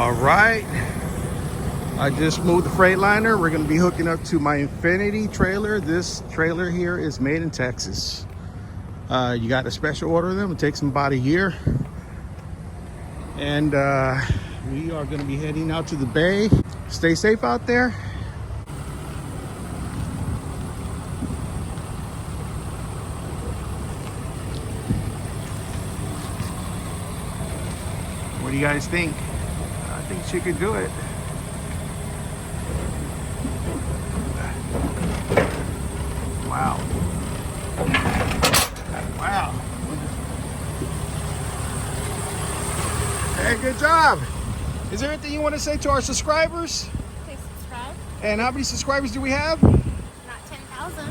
All right, I just moved the Freightliner. We're going to be hooking up to my Infinity trailer. This trailer here is made in Texas. You got to special order them. It takes them about a year. And we are going to be heading out to the bay. Stay safe out there. What do you guys think? I think she could do it. Wow. Wow. Hey, good job. Is there anything you want to say to our subscribers? Please subscribe. And how many subscribers do we have? Not 10,000.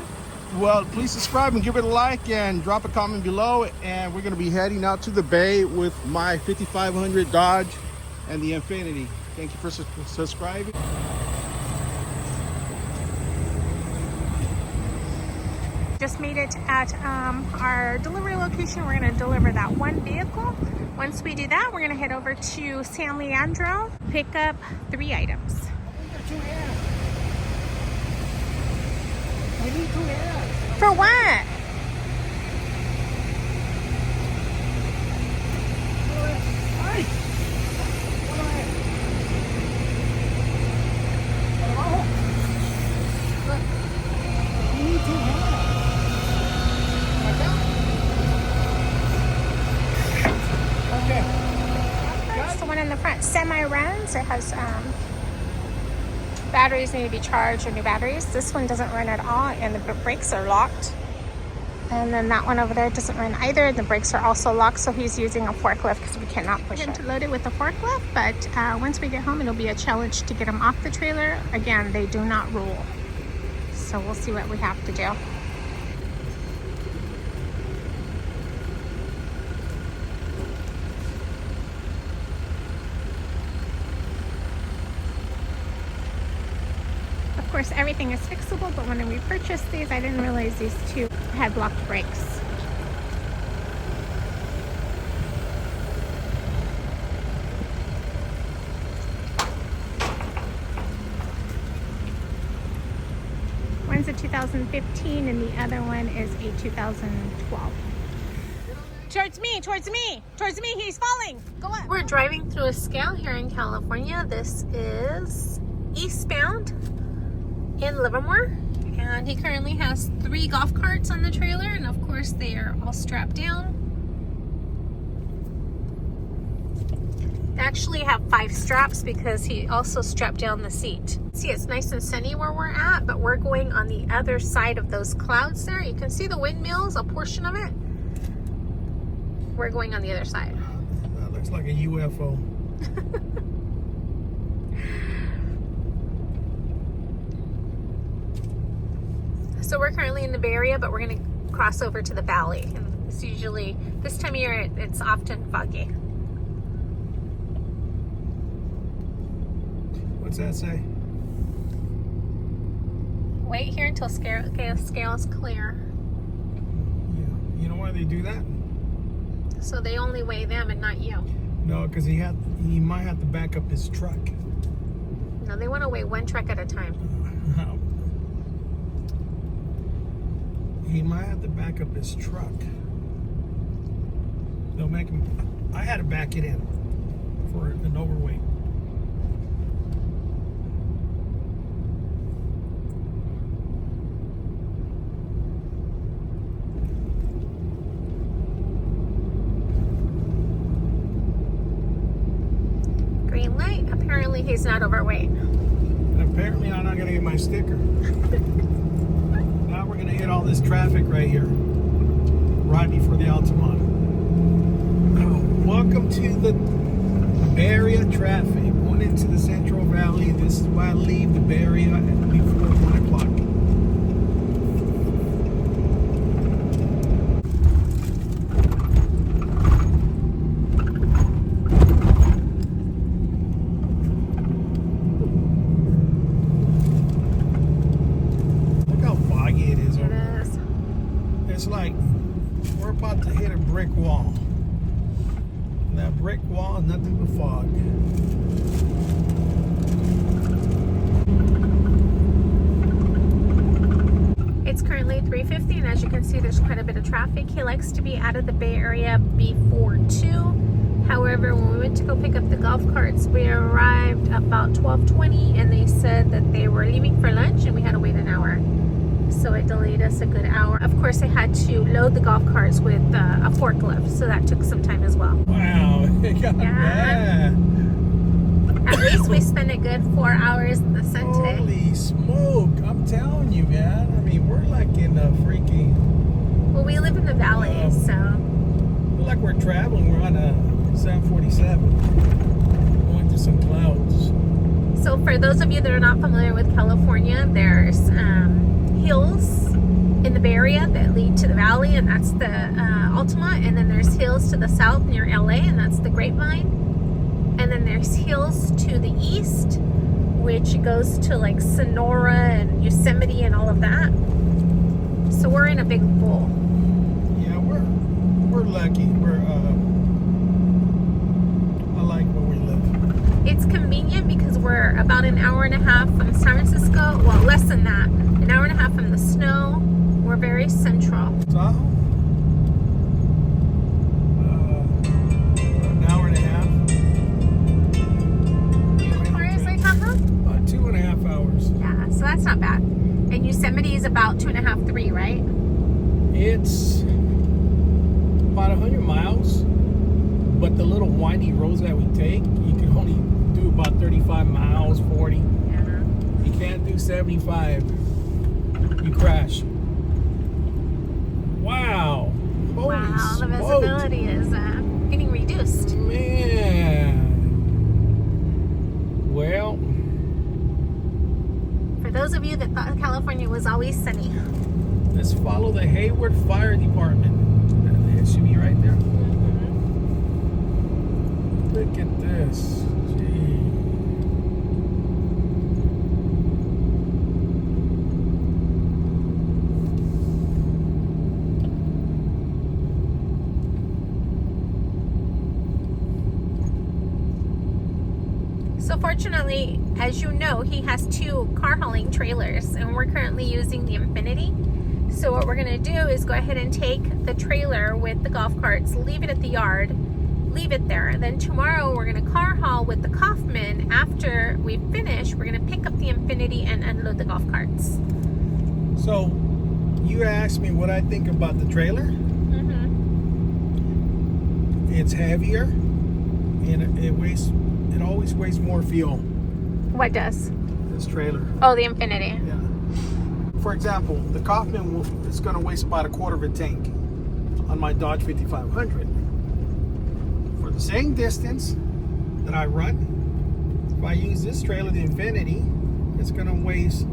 Well, please subscribe and give it a like and drop a comment below. And we're going to be heading out to the bay with my 5500 Dodge and the Infinity. Thank you for subscribing. Just made it at our delivery location. We're going to deliver that one vehicle. Once we do that, we're going to head over to San Leandro, pick up 3 items. I need 2 hands. For what? You need 2 hands. Okay. That's the one in the front. Semi-runs. It has batteries need to be charged or new batteries. This one doesn't run at all and the brakes are locked. And then that one over there doesn't run either. The brakes are also locked, so he's using a forklift because we cannot push it. To load it with a forklift, but once we get home, it'll be a challenge to get them off the trailer. Again, they do not rule. So we'll see what we have to do. Of course, everything is fixable, but when we purchased these, I didn't realize these 2 had blocked brakes. One's a 2015 and the other one is a 2012. Towards me, towards me, towards me, he's falling. Go up. We're driving through a scale here in California. This is eastbound in Livermore, and he currently has 3 golf carts on the trailer, and of course they are all strapped down. They actually have 5 straps because he also strapped down the seat. See, it's nice and sunny where we're at, but we're going on the other side of those clouds there. You can see the windmills, a portion of it. We're going on the other side. That looks like a UFO. So we're currently in the Bay Area, but we're going to cross over to the valley. And it's usually, this time of year, it's often foggy. What's that say? Wait here until scale is clear. Yeah. You know why they do that? So they only weigh them and not you. No, because he might have to back up his truck. No, they want to weigh 1 truck at a time. He might have to back up his truck. They'll make him. I had to back it in for an overweight. Green light. Apparently he's not overweight. And apparently I'm not going to get my sticker. Now we're going to hit all this traffic right here, right before the Altamont. Welcome to the Bay Area traffic. Going into the Central Valley. This is why I leave the Bay Area before 1 o'clock. It's like we're about to hit a brick wall. And that brick wall is nothing but fog. It's currently 3:50, and as you can see, there's quite a bit of traffic. He likes to be out of the Bay Area before 2. However, when we went to go pick up the golf carts, we arrived about 12:20, and they said that they were leaving for lunch, and we had to wait an hour. So it delayed us a good hour. Of course, they had to load the golf carts with a forklift, so that took some time as well. Wow, it got bad. At least we spent a good 4 hours in the sun today. Holy smoke, I'm telling you, man. I mean, we're like in a freaking... Well, we live in the valley, so... We're like we're traveling. We're on a 747. Going through some clouds. So for those of you that are not familiar with California, there's hills in the Bay Area that lead to the valley, and that's the Altamont. And then there's hills to the south near LA, and that's the Grapevine. And then there's hills to the east, which goes to like Sonora and Yosemite and all of that. So we're in a big bowl. Yeah, we're lucky. I like where we live. It's convenient because we're about an hour and a half from San Francisco. Well, less than that. An hour and a half from the snow. We're very central. Tahoe? An hour and a half. Where is Lake Tahoe? About 2.5 hours. Yeah, so that's not bad. And Yosemite is about 2.5, 3, right? It's about 100 miles, but the little windy roads that we take, you can only do about 35 miles, 40. Yeah. You can't do 75. You crash. Wow. Holy Wow, the smokes. visibility is getting reduced. Man. Well, For those of you that thought California was always sunny. let's follow the Hayward Fire Department. It should be right there. Look at this. Gee. So fortunately, as you know, he has 2 car hauling trailers, and we're currently using the Infinity. So what we're gonna do is go ahead and take the trailer with the golf carts, leave it at the yard, leave it there. Then tomorrow we're gonna car haul with the Kaufman. After we finish, we're gonna pick up the Infinity and unload the golf carts. So, you asked me what I think about the trailer. It's heavier, and it always weighs more fuel. What does? This trailer. Oh, the Infinity. Yeah. For example, the Kaufman is going to waste about 1/4 of a tank on my Dodge 5500. For the same distance that I run, if I use this trailer, the Infinity, it's going to waste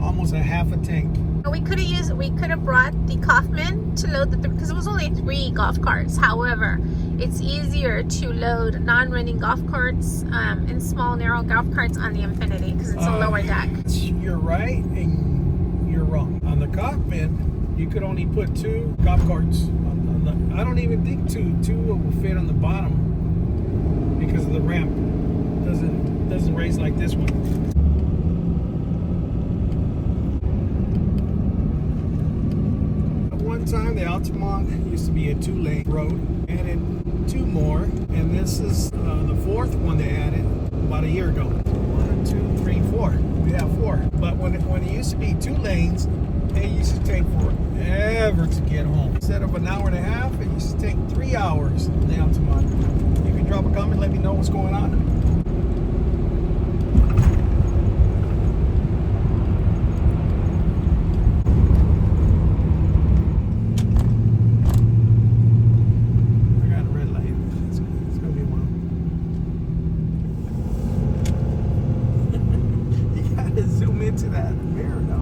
almost a half a tank. We could have brought the Kaufman to load the, because it was only 3 golf carts. However, it's easier to load non-running golf carts and small narrow golf carts on the Infinity because it's a lower deck. You're right and you're wrong. On the Kaufman, you could only put 2 golf carts. I don't even think two will fit on the bottom because of the ramp. Doesn't raise like this one. Time the Altamont used to be a 2-lane road, added 2 more, and this is the 4th one they added about a year ago. 1, 2, 3, 4. We have 4. But when it used to be 2 lanes, it used to take forever to get home. Instead of an hour and a half, it used to take 3 hours in the Altamont. You can drop a comment, let me know what's going on. To that mirror now.